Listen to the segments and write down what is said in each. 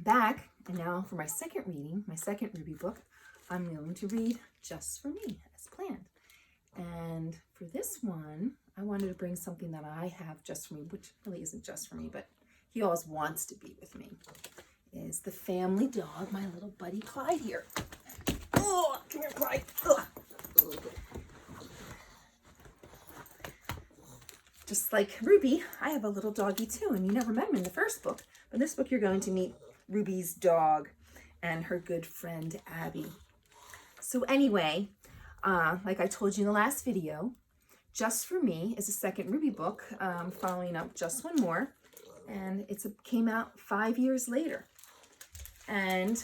back, and now for my second reading, my second Ruby book, I'm going to read Just for Me as planned. And for this one, I wanted to bring something that I have just for me, which really isn't just for me, but he always wants to be with me, is the family dog, my little buddy Clyde here. Oh, come here, Clyde. Ugh. Just like Ruby, I have a little doggy too, and you never met him in the first book. But in this book, you're going to meet Ruby's dog and her good friend, Abby. So anyway, like I told you in the last video, Just for Me is a second Ruby book, following up Just One More, and it came out 5 years later. And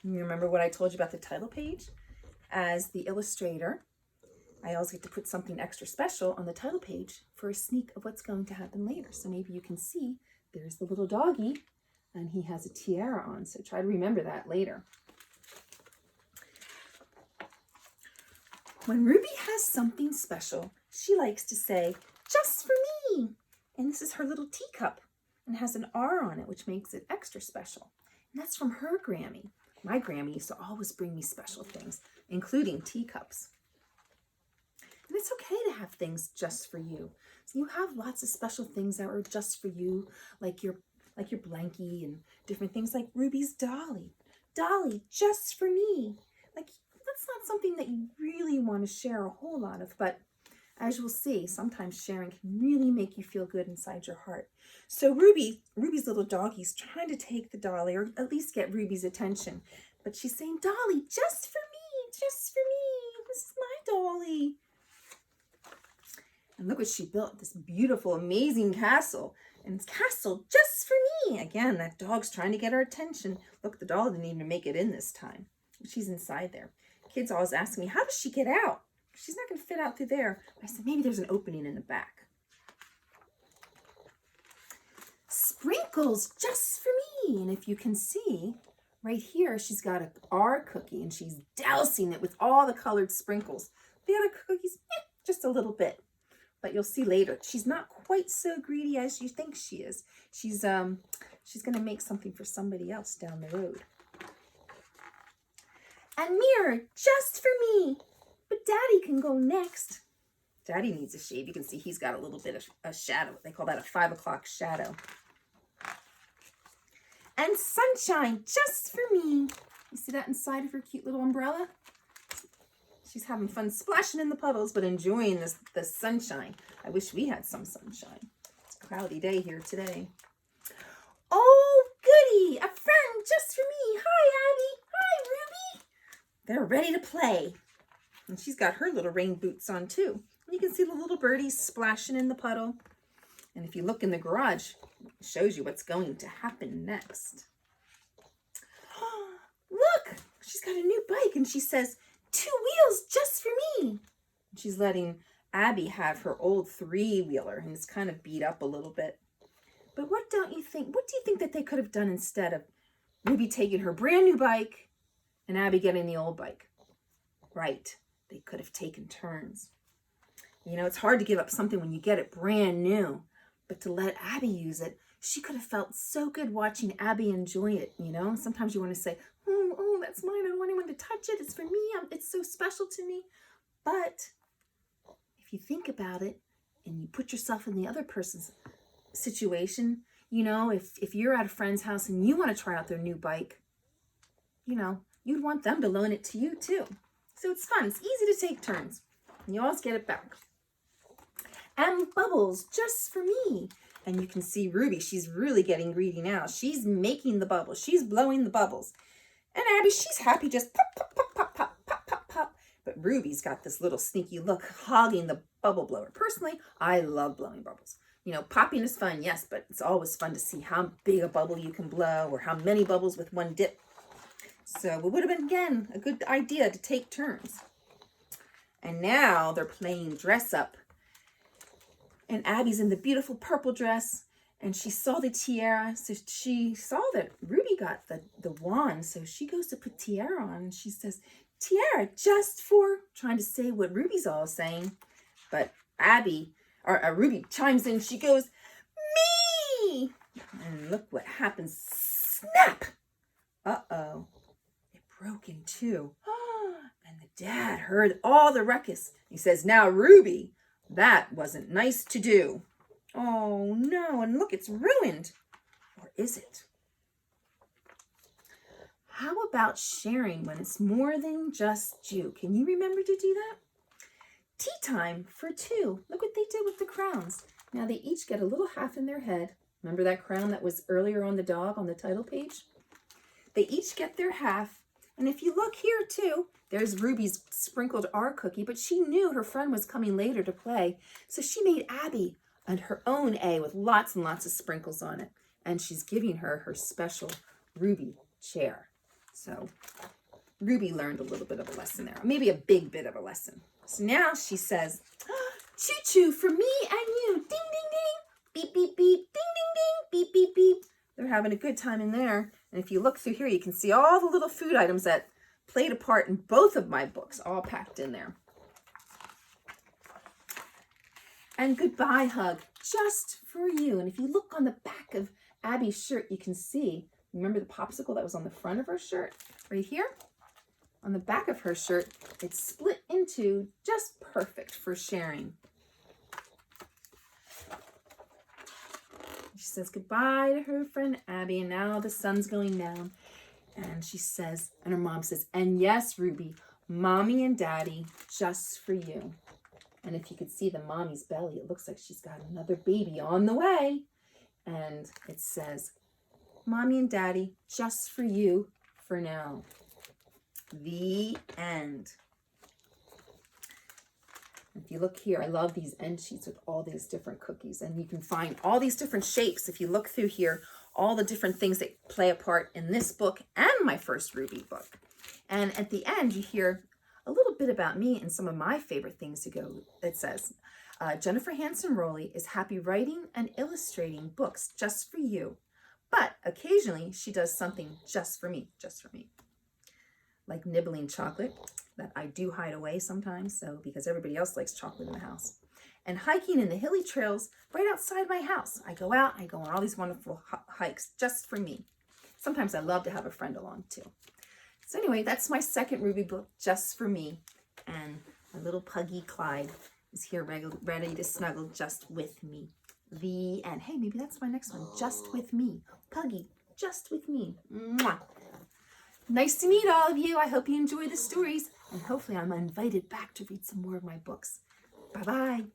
you remember what I told you about the title page? As the illustrator, I always get to put something extra special on the title page for a sneak of what's going to happen later. So maybe you can see there's the little doggy, and he has a tiara on, so try to remember that later. When Ruby has something special, she likes to say, "Just for me." And this is her little teacup, and has an R on it, which makes it extra special. And that's from her Grammy. My Grammy used to always bring me special things, including teacups. And it's okay to have things just for you. So you have lots of special things that are just for you, like your blankie and different things, like Ruby's dolly. Dolly, just for me. Like, that's not something that you really want to share a whole lot of, but as you'll see, sometimes sharing can really make you feel good inside your heart. So Ruby's little doggy's trying to take the dolly, or at least get Ruby's attention. But she's saying, "Dolly, just for me, just for me. This is my dolly." And look what she built, this beautiful, amazing castle. And it's castle just for me. Again, that dog's trying to get our attention. Look, the doll didn't even make it in this time. She's inside there. Kids always ask me, how does she get out? She's not going to fit out through there. I said, maybe there's an opening in the back. Sprinkles just for me. And if you can see, right here, she's got a R cookie, and she's dousing it with all the colored sprinkles. The other cookies, just a little bit. But you'll see later, she's not quite so greedy as you think she is. She's going to make something for somebody else down the road. And mirror, just for me. But Daddy can go next. Daddy needs a shave. You can see he's got a little bit of a shadow. They call that a 5 o'clock shadow. And sunshine, just for me. You see that inside of her cute little umbrella? She's having fun splashing in the puddles, but enjoying the sunshine. I wish we had some sunshine. It's a cloudy day here today. Oh, goody, a friend just for me. Hi, Abby. Hi, Ruby. They're ready to play. And she's got her little rain boots on, too. And you can see the little birdies splashing in the puddle. And if you look in the garage, it shows you what's going to happen next. Look, she's got a new bike, and she says, 2 wheels just for me. She's letting Abby have her old 3-wheeler, and it's kind of beat up a little bit. But what do you think that they could have done instead of Ruby taking her brand new bike and Abby getting the old bike? Right, they could have taken turns. You know, it's hard to give up something when you get it brand new, but to let Abby use it, she could have felt so good watching Abby enjoy it, you know? Sometimes you want to say, oh, that's mine. I don't want anyone to touch it. It's for me. It's so special to me. But if you think about it and you put yourself in the other person's situation, you know, if you're at a friend's house and you want to try out their new bike, you know, you'd want them to loan it to you too. So it's fun. It's easy to take turns. And you always get it back. And bubbles just for me. And you can see Ruby, she's really getting greedy now. She's making the bubbles. She's blowing the bubbles. And Abby, she's happy, just pop, pop, pop, pop, pop, pop, pop, pop. But Ruby's got this little sneaky look, hogging the bubble blower. Personally, I love blowing bubbles. You know, popping is fun, yes, but it's always fun to see how big a bubble you can blow or how many bubbles with one dip. So it would have been, again, a good idea to take turns. And now they're playing dress up. And Abby's in the beautiful purple dress. And she saw the tiara, so she saw that Ruby got the wand, so she goes to put tiara on, and she says, tiara, just for, trying to say what Ruby's all saying, but Ruby chimes in, she goes, me! And look what happens, snap! Uh-oh. It broke in two. And the dad heard all the ruckus. He says, now, Ruby, that wasn't nice to do. Oh, no, and look, it's ruined. Or is it? How about sharing when it's more than just you? Can you remember to do that? Tea time for two. Look what they did with the crowns. Now they each get a little half in their head. Remember that crown that was earlier on the dog on the title page? They each get their half. And if you look here too, there's Ruby's sprinkled R cookie, but she knew her friend was coming later to play. So she made Abby and her own A with lots and lots of sprinkles on it. And she's giving her her special Ruby chair. So Ruby learned a little bit of a lesson there, maybe a big bit of a lesson. So now she says, choo-choo for me and you. Ding, ding, ding. Beep, beep, beep. Ding, ding, ding. Beep, beep, beep. They're having a good time in there. And if you look through here, you can see all the little food items that played a part in both of my books, all packed in there. And goodbye hug, just for you. And if you look on the back of Abby's shirt, you can see, remember the popsicle that was on the front of her shirt? Right here? On the back of her shirt, it's split into just perfect for sharing. She says goodbye to her friend Abby, and now the sun's going down. And she says, and her mom says, and yes, Ruby, Mommy and Daddy, just for you. And if you could see the mommy's belly, it looks like she's got another baby on the way. And it says, Mommy and Daddy, just for you for now. The end. If you look here, I love these end sheets with all these different cookies, and you can find all these different shapes. If you look through here, all the different things that play a part in this book and my first Ruby book. And at the end, you hear a little bit about me and some of my favorite things to go. It says, Jennifer Hansen Rolli is happy writing and illustrating books just for you. But occasionally she does something just for me, like nibbling chocolate that I do hide away sometimes, so because everybody else likes chocolate in the house, and hiking in the hilly trails right outside my house. I go out, I go on all these wonderful hikes just for me. Sometimes I love to have a friend along too. So anyway, that's my second Ruby book, just for me, and my little puggy Clyde is here ready to snuggle just with me. The end. Hey, maybe that's my next one, just with me. Puggy, just with me. Mwah. Nice to meet all of you. I hope you enjoy the stories, and hopefully I'm invited back to read some more of my books. Bye-bye.